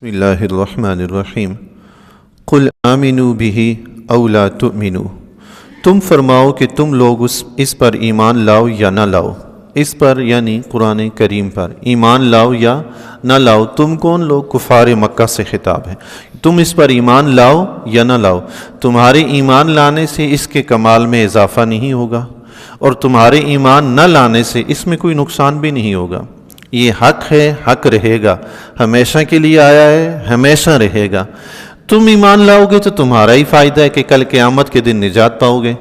بسم اللہ الرحمن الرحیم قل آمنوا بہ او لا تؤمنوا، تم فرماؤ کہ تم لوگ اس پر ایمان لاؤ یا نہ لاؤ۔ اس پر یعنی قرآن کریم پر ایمان لاؤ یا نہ لاؤ۔ تم کون لوگ؟ کفار مکہ سے خطاب ہے، تم اس پر ایمان لاؤ یا نہ لاؤ۔ تمہارے ایمان لانے سے اس کے کمال میں اضافہ نہیں ہوگا، اور تمہارے ایمان نہ لانے سے اس میں کوئی نقصان بھی نہیں ہوگا۔ یہ حق ہے، حق رہے گا، ہمیشہ کے لیے آیا ہے، ہمیشہ رہے گا۔ تم ایمان لاؤ گے تو تمہارا ہی فائدہ ہے کہ کل قیامت کے دن نجات پاؤ گے،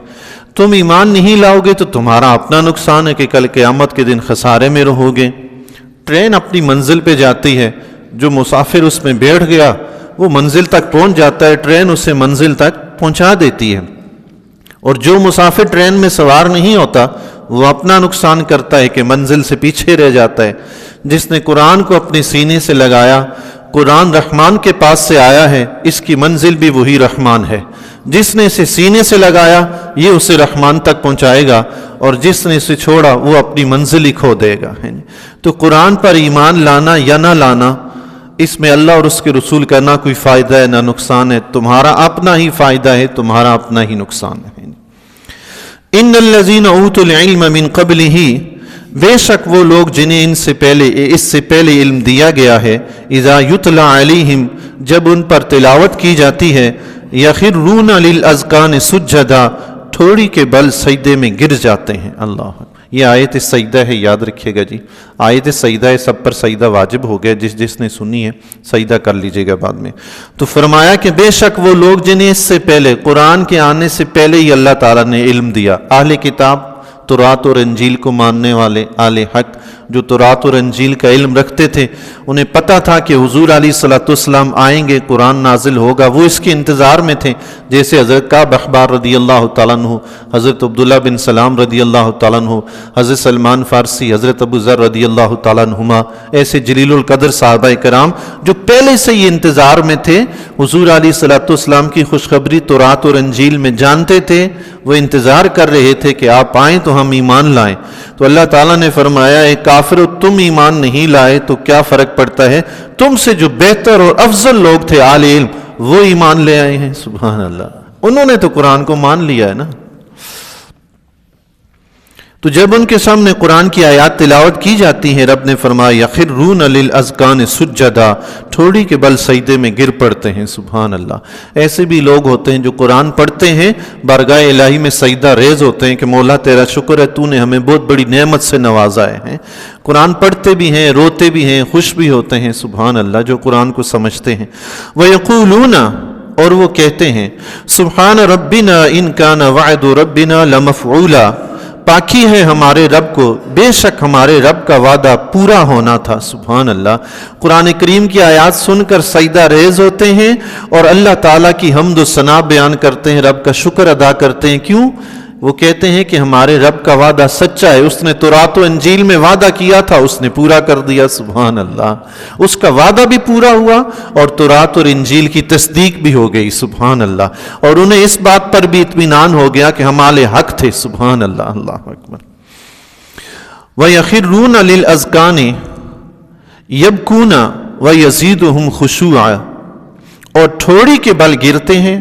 تم ایمان نہیں لاؤ گے تو تمہارا اپنا نقصان ہے کہ کل قیامت کے دن خسارے میں رہو گے۔ ٹرین اپنی منزل پہ جاتی ہے، جو مسافر اس میں بیٹھ گیا وہ منزل تک پہنچ جاتا ہے، ٹرین اسے منزل تک پہنچا دیتی ہے، اور جو مسافر ٹرین میں سوار نہیں ہوتا وہ اپنا نقصان کرتا ہے کہ منزل سے پیچھے رہ جاتا ہے۔ جس نے قرآن کو اپنے سینے سے لگایا، قرآن رحمان کے پاس سے آیا ہے، اس کی منزل بھی وہی رحمان ہے۔ جس نے اسے سینے سے لگایا یہ اسے رحمان تک پہنچائے گا، اور جس نے اسے چھوڑا وہ اپنی منزل ہی کھو دے گا۔ تو قرآن پر ایمان لانا یا نہ لانا، اس میں اللہ اور اس کے رسول کا نہ کوئی فائدہ ہے نہ نقصان ہے، تمہارا اپنا ہی فائدہ ہے، تمہارا اپنا ہی نقصان ہے۔ ان الذین اوتوا العلم من قبلہ، بے شک وہ لوگ جنہیں اس سے پہلے علم دیا گیا ہے، اذا یتلی علیہم، جب ان پر تلاوت کی جاتی ہے، یخرون للاذقان سجدا، ٹھوڑی کے بل سجدے میں گر جاتے ہیں۔ اللہ، یہ آیت سجدہ ہے، یاد رکھیے گا جی، آیت سجدہ ہے، سب پر سجدہ واجب ہو گیا، جس نے سنی ہے سجدہ کر لیجئے گا بعد میں۔ تو فرمایا کہ بے شک وہ لوگ جنہیں اس سے پہلے، قرآن کے آنے سے پہلے ہی اللہ تعالیٰ نے علم دیا، اہل کتاب، تورات اور انجیل کو ماننے والے اہل حق جو تورات اور انجیل کا علم رکھتے تھے، انہیں پتہ تھا کہ حضور علیہ الصلوۃ والسلام آئیں گے، قرآن نازل ہوگا، وہ اس کے انتظار میں تھے۔ جیسے حضرت کعب احبار رضی اللہ تعالیٰ عنہ، حضرت عبداللہ بن سلام رضی اللہ تعالیٰ عنہ، حضرت سلمان فارسی، حضرت ابو ذر رضی اللہ تعالیٰ عنہما، ایسے جلیل القدر صحابہ کرام جو پہلے سے ہی انتظار میں تھے، حضور علیہ الصلوۃ والسلام کی خوشخبری تورات اور انجیل میں جانتے تھے، وہ انتظار کر رہے تھے کہ آپ آئیں تو ہم ایمان لائیں۔ تو اللہ تعالیٰ نے فرمایا، اے کافرو، تم ایمان نہیں لائے تو کیا فرق پڑتا ہے، تم سے جو بہتر اور افضل لوگ تھے اہل علم وہ ایمان لے آئے ہیں۔ سبحان اللہ، انہوں نے تو قرآن کو مان لیا ہے نا۔ تو جب ان کے سامنے قرآن کی آیات تلاوت کی جاتی ہیں، رب نے فرمایا یخرون للاذقان سجدا، ٹھوڑی کے بل سجدے میں گر پڑتے ہیں۔ سبحان اللہ، ایسے بھی لوگ ہوتے ہیں جو قرآن پڑھتے ہیں، بارگاہ الہی میں سجدہ ریز ہوتے ہیں کہ مولا تیرا شکر ہے، تو نے ہمیں بہت بڑی نعمت سے نوازا ہے۔ قرآن پڑھتے بھی ہیں، روتے بھی ہیں، خوش بھی ہوتے ہیں۔ سبحان اللہ، جو قرآن کو سمجھتے ہیں۔ وَيَقُولُونَ، اور وہ کہتے ہیں، سبحان ربنا ان کان وعد ربنا لمفعولا، پاکی ہے ہمارے رب کو، بے شک ہمارے رب کا وعدہ پورا ہونا تھا۔ سبحان اللہ، قرآن کریم کی آیات سن کر سجدہ ریز ہوتے ہیں اور اللہ تعالیٰ کی حمد و ثنا بیان کرتے ہیں، رب کا شکر ادا کرتے ہیں۔ کیوں؟ وہ کہتے ہیں کہ ہمارے رب کا وعدہ سچا ہے، اس نے تورات و انجیل میں وعدہ کیا تھا، اس نے پورا کر دیا۔ سبحان اللہ، اس کا وعدہ بھی پورا ہوا اور تورات اور انجیل کی تصدیق بھی ہو گئی۔ سبحان اللہ، اور انہیں اس بات پر بھی اطمینان ہو گیا کہ ہم اہل حق تھے۔ سبحان اللہ، اللہ اکبر۔ وَيَخِرُّونَ لِلْأَذْقَانِ يَبْكُونَ وَيَزِيدُهُمْ خُشُوعًا، اور ٹھوڑی کے بل گرتے ہیں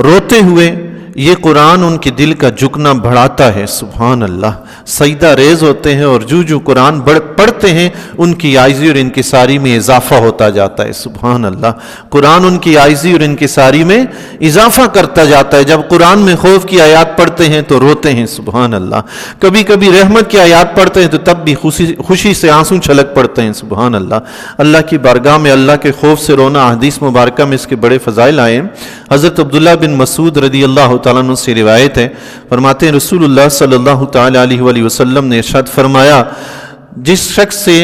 روتے ہوئے، یہ قرآن ان کے دل کا جھکنا بڑھاتا ہے۔ سبحان اللہ، سجدہ ریز ہوتے ہیں اور جو قرآن پڑھتے ہیں ان کی عاجزی اور انکساری میں اضافہ ہوتا جاتا ہے۔ سبحان اللہ، قرآن ان کی عاجزی اور انکساری میں اضافہ کرتا جاتا ہے۔ جب قرآن میں خوف کی آیات پڑھتے ہیں تو روتے ہیں۔ سبحان اللہ، کبھی کبھی رحمت کی آیات پڑھتے ہیں تو تب بھی خوشی سے آنسو چھلک پڑتے ہیں۔ سبحان اللہ، اللہ کی بارگاہ میں اللہ کے خوف سے رونا، حدیث مبارکہ میں اس کے بڑے فضائل آئے ہیں۔ حضرت عبداللہ بن مسعود رضی اللہ تعالیٰ عنہ سے روایت ہے، فرماتے ہیں رسول اللہ صلی اللہ تعالیٰ علیہ وآلہ وسلم نے ارشاد فرمایا، جس شخص سے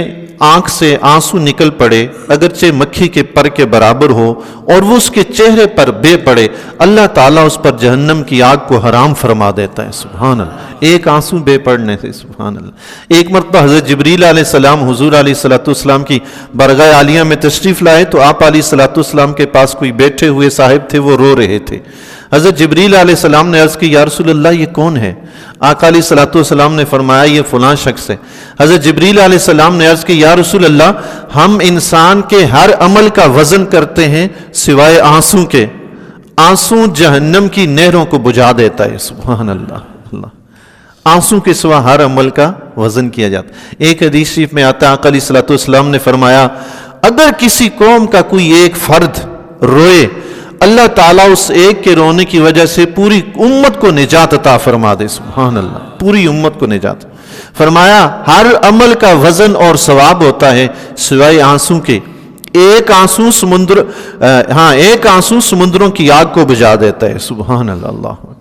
آنکھ سے آنسو نکل پڑے اگرچہ مکھی کے پر کے برابر ہو اور وہ اس کے چہرے پر بے پڑے، اللہ تعالیٰ اس پر جہنم کی آگ کو حرام فرما دیتا ہے۔ سبحان اللہ، ایک آنسو بے پڑنے سے۔ سبحان اللہ، ایک مرتبہ حضرت جبریل علیہ السلام حضور علیہ الصلوۃ والسلام کی بارگاہ عالیہ میں تشریف لائے تو آپ علیہ الصلوۃ والسلام کے پاس کوئی بیٹھے ہوئے صاحب تھے، وہ رو رہے تھے۔ حضرت جبریل علیہ السلام نے عرض کی یا رسول اللہ یہ کون ہے؟ آقا علیہ الصلوۃ والسلام نے فرمایا یہ فلاں شخص ہے۔ حضرت جبریل علیہ السلام نے عرض کی یا رسول اللہ ہم انسان کے ہر عمل کا وزن کرتے ہیں سوائے آنسو کے، آنسو جہنم کی نہروں کو بجھا دیتا ہے۔ سبحان اللہ، اللہ، آنسو کے سوا ہر عمل کا وزن کیا جاتا ہے۔ ایک حدیث شریف میں آتا ہے آقا علیہ الصلوۃ والسلام نے فرمایا اگر کسی قوم کا کوئی ایک فرد روئے اللہ تعالیٰ اس ایک کے رونے کی وجہ سے پوری امت کو نجات عطا فرما دے۔ سبحان اللہ، پوری امت کو نجات۔ فرمایا ہر عمل کا وزن اور ثواب ہوتا ہے سوائے آنسو کے، ایک آنسو سمندروں کی آگ کو بجھا دیتا ہے۔ سبحان اللہ، اللہ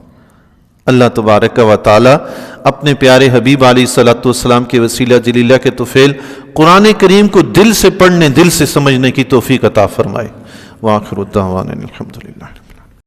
اللہ تبارک و تعالی اپنے پیارے حبیب علیہ الصلوۃ والسلام کے وسیلہ جلیلہ کے طفیل قرآن کریم کو دل سے پڑھنے دل سے سمجھنے کی توفیق عطا فرمائے۔ وآخر الدعوانا الحمدللہ۔